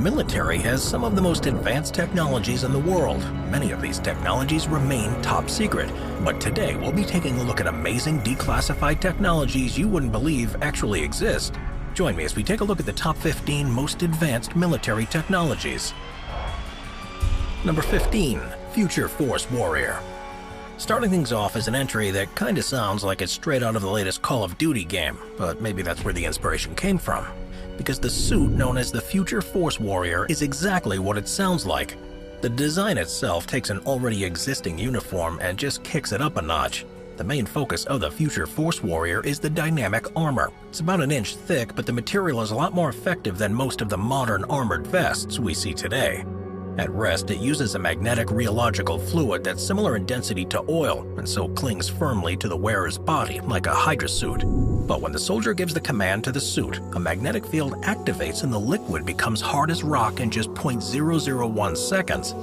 military has some of the most advanced technologies in the world. Many of these technologies remain top secret, but today we'll be taking a look at amazing declassified technologies you wouldn't believe actually exist. Join me as we take a look at the top 15 most advanced military technologies. Number 15. Future Force Warrior. Starting things off is an entry that kinda sounds like it's straight out of the latest Call of Duty game, but maybe that's where the inspiration came from. Because the suit known as the Future Force Warrior is exactly what it sounds like. The design itself takes an already existing uniform and just kicks it up a notch. The main focus of the Future Force Warrior is the dynamic armor. It's about an inch thick, but the material is a lot more effective than most of the modern armored vests we see today. At rest, it uses a magnetic rheological fluid that's similar in density to oil and so clings firmly to the wearer's body like a Hydra suit. But when the soldier gives the command to the suit, a magnetic field activates and the liquid becomes hard as rock in just 0.001 seconds.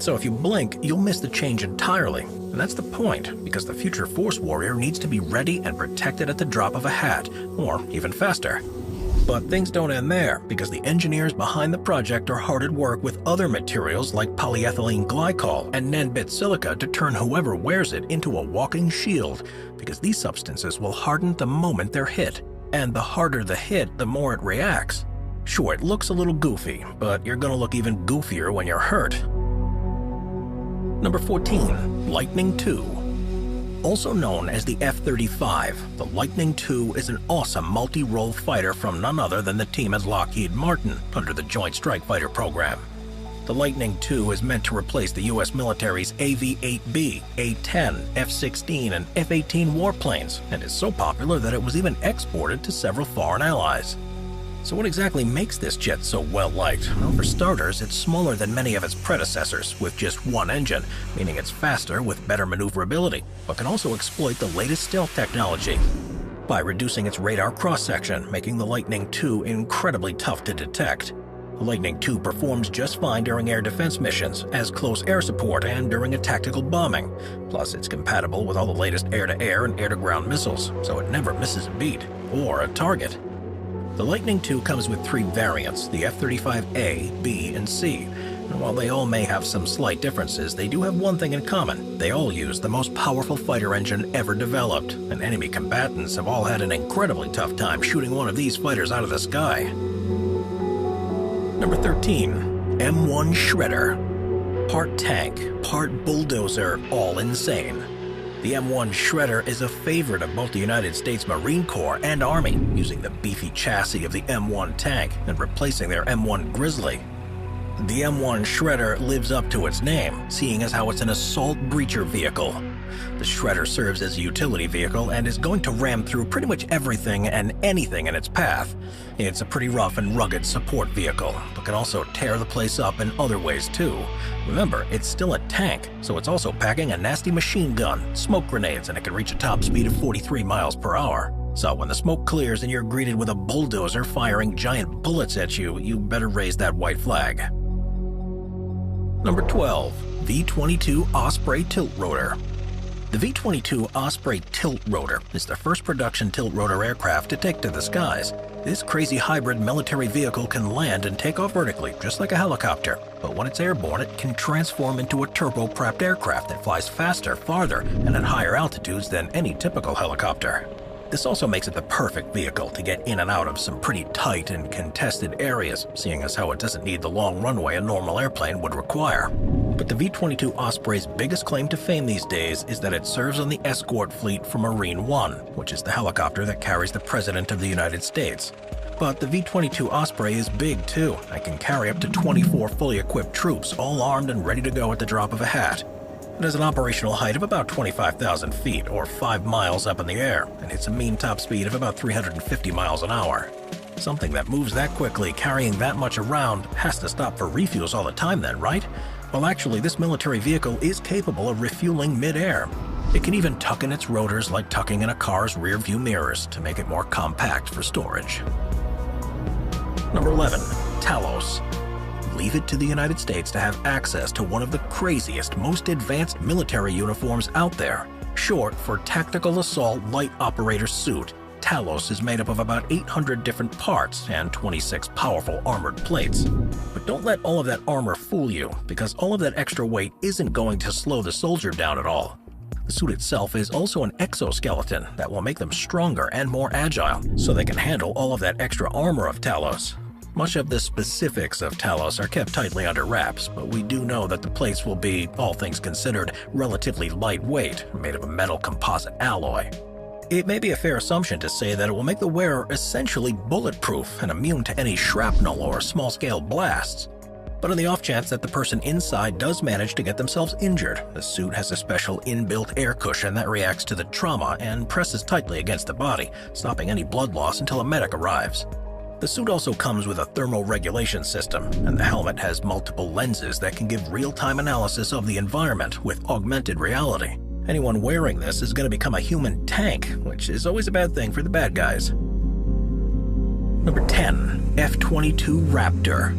So if you blink, you'll miss the change entirely. And that's the point, because the Future Force Warrior needs to be ready and protected at the drop of a hat, or even faster. But things don't end there, because the engineers behind the project are hard at work with other materials like polyethylene glycol and Nanbit silica to turn whoever wears it into a walking shield, because these substances will harden the moment they're hit. And the harder the hit, the more it reacts. Sure, it looks a little goofy, but you're gonna look even goofier when you're hurt. Number 14. Lightning II. Also known as the F-35, the Lightning II is an awesome multi-role fighter from none other than the team at Lockheed Martin under the Joint Strike Fighter program. The Lightning II is meant to replace the U.S. military's AV-8B, A-10, F-16, and F-18 warplanes, and is so popular that it was even exported to several foreign allies. So what exactly makes this jet so well-liked? Well, for starters, it's smaller than many of its predecessors, with just one engine, meaning it's faster with better maneuverability, but can also exploit the latest stealth technology by reducing its radar cross-section, making the Lightning II incredibly tough to detect. The Lightning II performs just fine during air defense missions, as close air support, and during a tactical bombing. Plus, it's compatible with all the latest air-to-air and air-to-ground missiles, so it never misses a beat, or a target. The Lightning II comes with 3 variants, the F-35A, B, and C. And while they all may have some slight differences, they do have one thing in common. They all use the most powerful fighter engine ever developed, and enemy combatants have all had an incredibly tough time shooting one of these fighters out of the sky. Number 13. M1 Shredder. Part tank, part bulldozer, all insane. The M1 Shredder is a favorite of both the United States Marine Corps and Army, using the beefy chassis of the M1 tank and replacing their M1 Grizzly. The M1 Shredder lives up to its name, seeing as how it's an assault breacher vehicle. The Shredder serves as a utility vehicle and is going to ram through pretty much everything and anything in its path. It's a pretty rough and rugged support vehicle, but can also tear the place up in other ways too. Remember, it's still a tank, so it's also packing a nasty machine gun, smoke grenades, and it can reach a top speed of 43 miles per hour. So when the smoke clears and you're greeted with a bulldozer firing giant bullets at you, you better raise that white flag. Number 12. V-22 Osprey Tilt Rotor. The V-22 Osprey Tilt Rotor is the first production tilt rotor aircraft to take to the skies. This crazy hybrid military vehicle can land and take off vertically, just like a helicopter. But when it's airborne, it can transform into a turboprop aircraft that flies faster, farther, and at higher altitudes than any typical helicopter. This also makes it the perfect vehicle to get in and out of some pretty tight and contested areas, seeing as how it doesn't need the long runway a normal airplane would require. But the V-22 Osprey's biggest claim to fame these days is that it serves on the escort fleet for Marine One, which is the helicopter that carries the President of the United States. But the V-22 Osprey is big too, and can carry up to 24 fully equipped troops, all armed and ready to go at the drop of a hat. It has an operational height of about 25,000 feet, or 5 miles up in the air, and hits a mean top speed of about 350 miles an hour. Something that moves that quickly, carrying that much around, has to stop for refuels all the time then, right? Well, actually, this military vehicle is capable of refueling mid-air. It can even tuck in its rotors like tucking in a car's rear-view mirrors to make it more compact for storage. Number 11. Talos. Leave it to the United States to have access to one of the craziest, most advanced military uniforms out there. Short for Tactical Assault Light Operator Suit, Talos is made up of about 800 different parts and 26 powerful armored plates. But don't let all of that armor fool you, because all of that extra weight isn't going to slow the soldier down at all. The suit itself is also an exoskeleton that will make them stronger and more agile, so they can handle all of that extra armor of Talos. Much of the specifics of Talos are kept tightly under wraps, but we do know that the plates will be, all things considered, relatively lightweight, made of a metal composite alloy. It may be a fair assumption to say that it will make the wearer essentially bulletproof and immune to any shrapnel or small-scale blasts. But on the off chance that the person inside does manage to get themselves injured, the suit has a special inbuilt air cushion that reacts to the trauma and presses tightly against the body, stopping any blood loss until a medic arrives. The suit also comes with a thermoregulation system, and the helmet has multiple lenses that can give real-time analysis of the environment with augmented reality. Anyone wearing this is going to become a human tank, which is always a bad thing for the bad guys. Number 10. F-22 Raptor.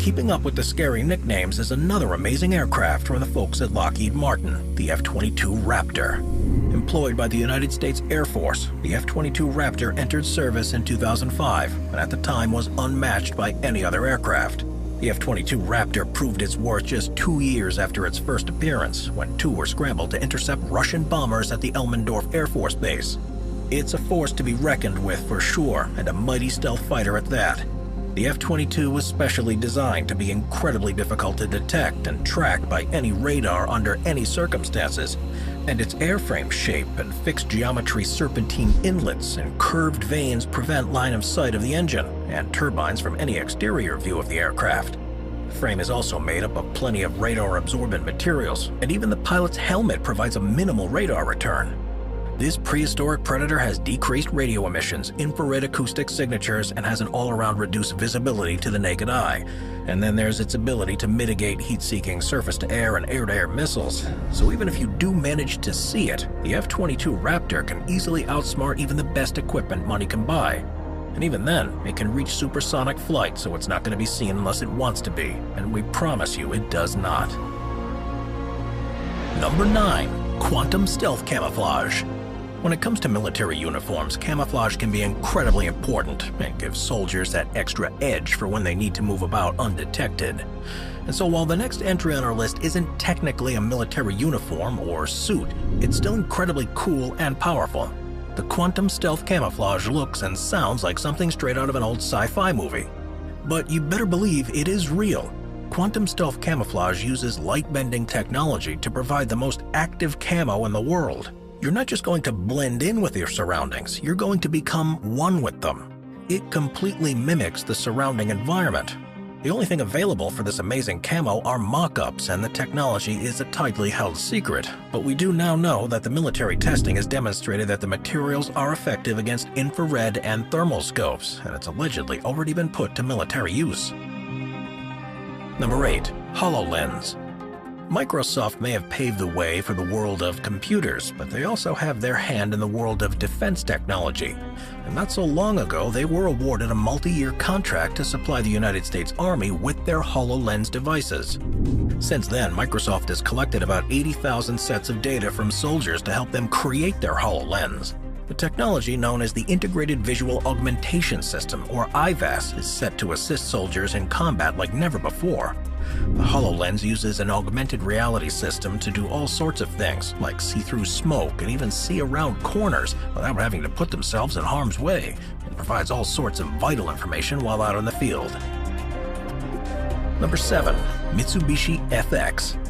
Keeping up with the scary nicknames is another amazing aircraft from the folks at Lockheed Martin, the F-22 Raptor. Employed by the United States Air Force, the F-22 Raptor entered service in 2005 and at the time was unmatched by any other aircraft. The F-22 Raptor proved its worth just 2 years after its first appearance, when two were scrambled to intercept Russian bombers at the Elmendorf Air Force Base. It's a force to be reckoned with for sure, and a mighty stealth fighter at that. The F-22 was specially designed to be incredibly difficult to detect and track by any radar under any circumstances, and its airframe shape and fixed geometry serpentine inlets and curved vanes prevent line of sight of the engine and turbines from any exterior view of the aircraft. The frame is also made up of plenty of radar-absorbent materials, and even the pilot's helmet provides a minimal radar return. This prehistoric predator has decreased radio emissions, infrared acoustic signatures, and has an all-around reduced visibility to the naked eye. And then there's its ability to mitigate heat-seeking surface-to-air and air-to-air missiles. So even if you do manage to see it, the F-22 Raptor can easily outsmart even the best equipment money can buy. And even then, it can reach supersonic flight, so it's not going to be seen unless it wants to be. And we promise you it does not. Number 9. Quantum Stealth Camouflage. When it comes to military uniforms, camouflage can be incredibly important and give soldiers that extra edge for when they need to move about undetected. And so while the next entry on our list isn't technically a military uniform or suit, it's still incredibly cool and powerful. The Quantum Stealth Camouflage looks and sounds like something straight out of an old sci-fi movie. But you better believe it is real. Quantum Stealth Camouflage uses light-bending technology to provide the most active camo in the world. You're not just going to blend in with your surroundings, you're going to become one with them. It completely mimics the surrounding environment. The only thing available for this amazing camo are mock-ups, and the technology is a tightly held secret. But we do now know that the military testing has demonstrated that the materials are effective against infrared and thermal scopes, and it's allegedly already been put to military use. Number 8. HoloLens. Microsoft may have paved the way for the world of computers, but they also have their hand in the world of defense technology. And not so long ago, they were awarded a multi-year contract to supply the United States Army with their HoloLens devices. Since then, Microsoft has collected about 80,000 sets of data from soldiers to help them create their HoloLens. The technology known as the Integrated Visual Augmentation System, or IVAS, is set to assist soldiers in combat like never before. The HoloLens uses an augmented reality system to do all sorts of things, like see through smoke and even see around corners without having to put themselves in harm's way, and provides all sorts of vital information while out on the field. Number 7. Mitsubishi FX.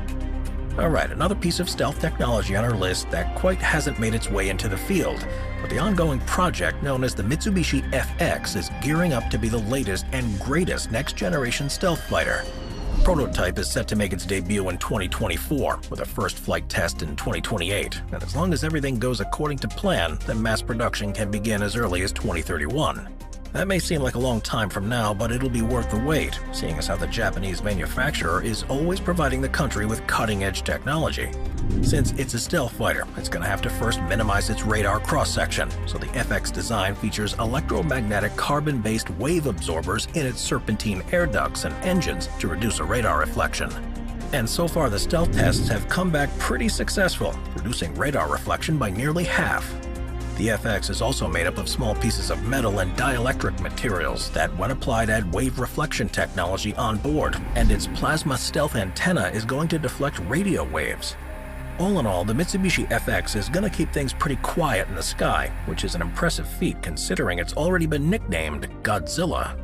Alright, another piece of stealth technology on our list that quite hasn't made its way into the field, but the ongoing project known as the Mitsubishi FX is gearing up to be the latest and greatest next-generation stealth fighter. The prototype is set to make its debut in 2024, with a first flight test in 2028, and as long as everything goes according to plan, then mass production can begin as early as 2031. That may seem like a long time from now, but it'll be worth the wait, seeing as how the Japanese manufacturer is always providing the country with cutting-edge technology. Since it's a stealth fighter, it's going to have to first minimize its radar cross-section, so the FX design features electromagnetic carbon-based wave absorbers in its serpentine air ducts and engines to reduce a radar reflection. And so far the stealth tests have come back pretty successful, reducing radar reflection by nearly half. The FX is also made up of small pieces of metal and dielectric materials that, when applied, add wave reflection technology on board, and its plasma stealth antenna is going to deflect radio waves. All in all, the Mitsubishi FX is going to keep things pretty quiet in the sky, which is an impressive feat considering it's already been nicknamed Godzilla.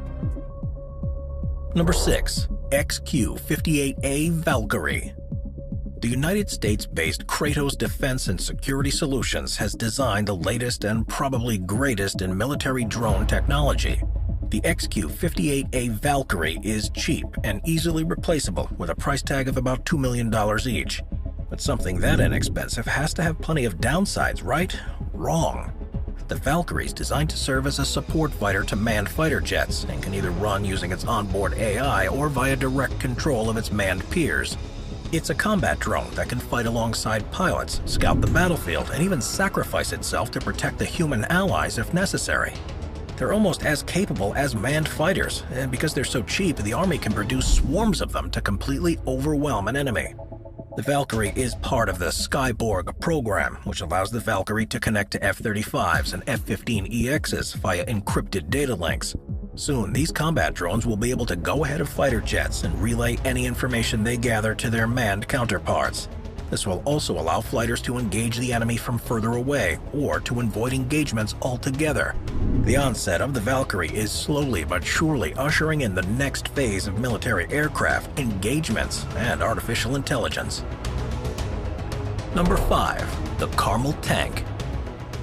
Number 6. XQ-58A Valkyrie. The United States-based Kratos Defense and Security Solutions has designed the latest and probably greatest in military drone technology. The XQ-58A Valkyrie is cheap and easily replaceable with a price tag of about $2 million each. But something that inexpensive has to have plenty of downsides, right? Wrong. The Valkyrie is designed to serve as a support fighter to manned fighter jets and can either run using its onboard AI or via direct control of its manned peers. It's a combat drone that can fight alongside pilots, scout the battlefield, and even sacrifice itself to protect the human allies if necessary. They're almost as capable as manned fighters, and because they're so cheap, the Army can produce swarms of them to completely overwhelm an enemy. The Valkyrie is part of the Skyborg program, which allows the Valkyrie to connect to F-35s and F-15EXs via encrypted data links. Soon, these combat drones will be able to go ahead of fighter jets and relay any information they gather to their manned counterparts. This will also allow fighters to engage the enemy from further away or to avoid engagements altogether. The onset of the Valkyrie is slowly but surely ushering in the next phase of military aircraft, engagements, and artificial intelligence. Number 5. The Carmel Tank.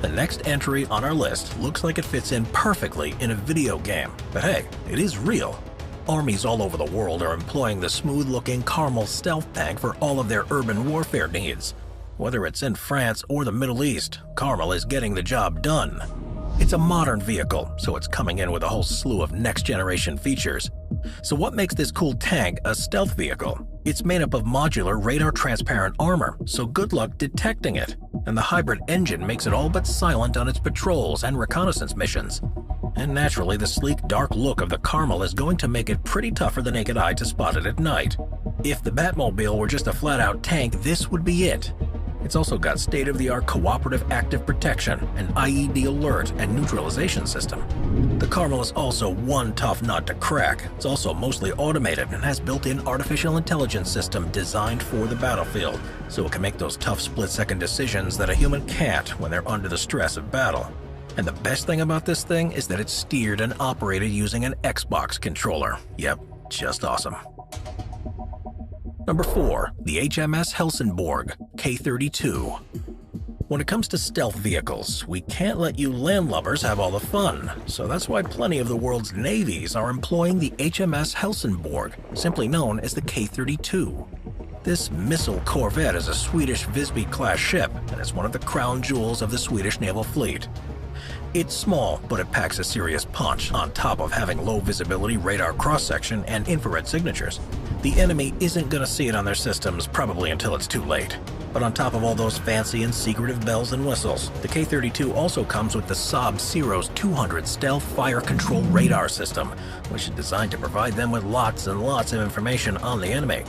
The next entry on our list looks like it fits in perfectly in a video game, but hey, it is real. Armies all over the world are employing the smooth-looking Carmel stealth tank for all of their urban warfare needs. Whether it's in France or the Middle East, Carmel is getting the job done. It's a modern vehicle, so it's coming in with a whole slew of next-generation features. So what makes this cool tank a stealth vehicle? It's made up of modular radar-transparent armor, so good luck detecting it. And the hybrid engine makes it all but silent on its patrols and reconnaissance missions. And naturally, the sleek, dark look of the Carmel is going to make it pretty tough for the naked eye to spot it at night. If the Batmobile were just a flat-out tank, this would be it. It's also got state-of-the-art cooperative active protection, an IED alert, and neutralization system. The Carmel is also one tough nut to crack. It's also mostly automated and has built-in artificial intelligence system designed for the battlefield, so it can make those tough split-second decisions that a human can't when they're under the stress of battle. And the best thing about this thing is that it's steered and operated using an Xbox controller. Yep, just awesome. Number 4. The HMS Helsingborg K-32. When it comes to stealth vehicles, we can't let you landlubbers have all the fun, so that's why plenty of the world's navies are employing the HMS Helsingborg, simply known as the K-32. This missile corvette is a Swedish Visby-class ship, and it's one of the crown jewels of the Swedish naval fleet. It's small, but it packs a serious punch, on top of having low visibility radar cross-section and infrared signatures. The enemy isn't going to see it on their systems probably until it's too late. But on top of all those fancy and secretive bells and whistles, the K-32 also comes with the Saab Cirrus 200 stealth fire control radar system, which is designed to provide them with lots and lots of information on the enemy.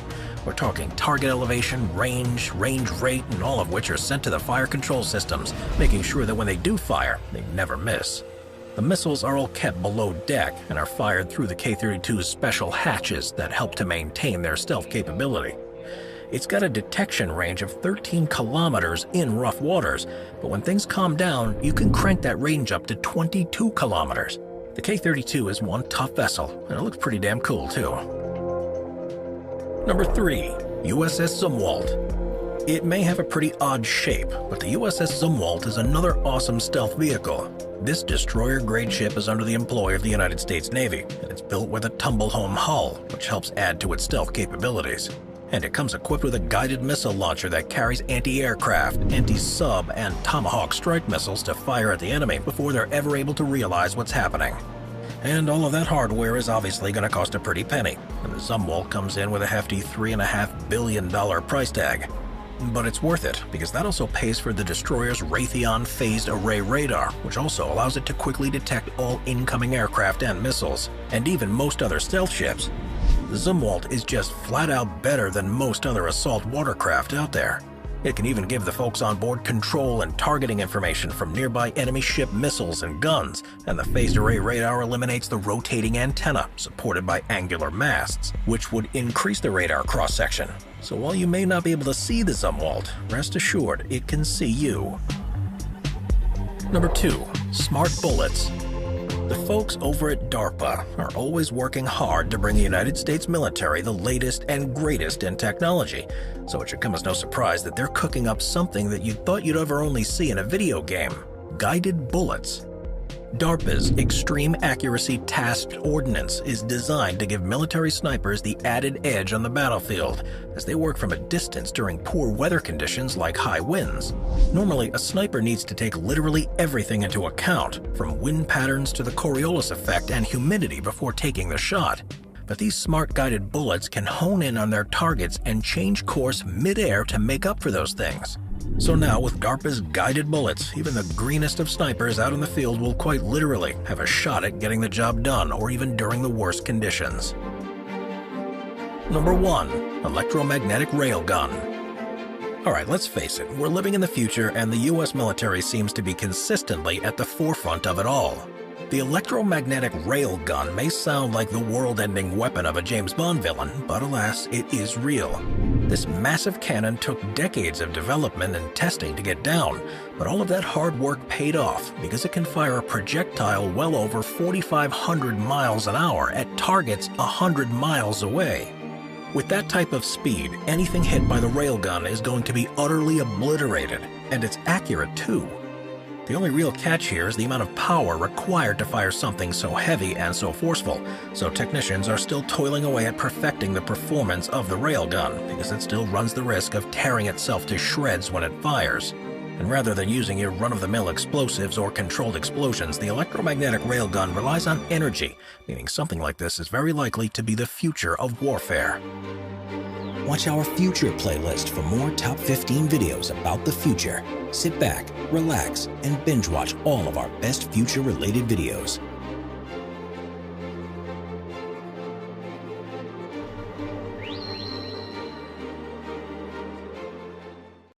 We're talking target elevation, range rate, and all of which are sent to the fire control systems, making sure that when they do fire, they never miss. The missiles are all kept below deck and are fired through the K-32's special hatches that help to maintain their stealth capability. It's got a detection range of 13 kilometers in rough waters, but when things calm down, you can crank that range up to 22 kilometers. The K-32 is one tough vessel, and it looks pretty damn cool too. Number 3. USS Zumwalt. It may have a pretty odd shape, but the USS Zumwalt is another awesome stealth vehicle. This destroyer-grade ship is under the employ of the United States Navy, and it's built with a tumble-home hull, which helps add to its stealth capabilities. And it comes equipped with a guided missile launcher that carries anti-aircraft, anti-sub, and Tomahawk strike missiles to fire at the enemy before they're ever able to realize what's happening. And all of that hardware is obviously going to cost a pretty penny, and the Zumwalt comes in with a hefty $3.5 billion price tag. But it's worth it, because that also pays for the destroyer's Raytheon Phased Array Radar, which also allows it to quickly detect all incoming aircraft and missiles, and even most other stealth ships. The Zumwalt is just flat out better than most other assault watercraft out there. It can even give the folks on board control and targeting information from nearby enemy ship missiles and guns, and the phased array radar eliminates the rotating antenna supported by angular masts, which would increase the radar cross-section. So while you may not be able to see the Zumwalt, rest assured it can see you. Number 2. Smart bullets. The folks over at DARPA are always working hard to bring the United States military the latest and greatest in technology, so it should come as no surprise that they're cooking up something that you thought you'd ever only see in a video game: guided bullets. DARPA's Extreme Accuracy Tasked Ordnance is designed to give military snipers the added edge on the battlefield as they work from a distance during poor weather conditions like high winds. Normally, a sniper needs to take literally everything into account, from wind patterns to the Coriolis effect and humidity before taking the shot. But these smart guided bullets can hone in on their targets and change course mid-air to make up for those things. So now, with DARPA's guided bullets, even the greenest of snipers out in the field will quite literally have a shot at getting the job done, or even during the worst conditions. Number 1. Electromagnetic Railgun. Alright, let's face it, we're living in the future and the US military seems to be consistently at the forefront of it all. The electromagnetic railgun may sound like the world-ending weapon of a James Bond villain, but alas, it is real. This massive cannon took decades of development and testing to get down, but all of that hard work paid off because it can fire a projectile well over 4,500 miles an hour at targets 100 miles away. With that type of speed, anything hit by the railgun is going to be utterly obliterated, and it's accurate too. The only real catch here is the amount of power required to fire something so heavy and so forceful, so technicians are still toiling away at perfecting the performance of the railgun because it still runs the risk of tearing itself to shreds when it fires. And rather than using your run-of-the-mill explosives or controlled explosions, the electromagnetic railgun relies on energy, meaning something like this is very likely to be the future of warfare. Watch our future playlist for more top 15 videos about the future. Sit back, relax, and binge watch all of our best future-related videos.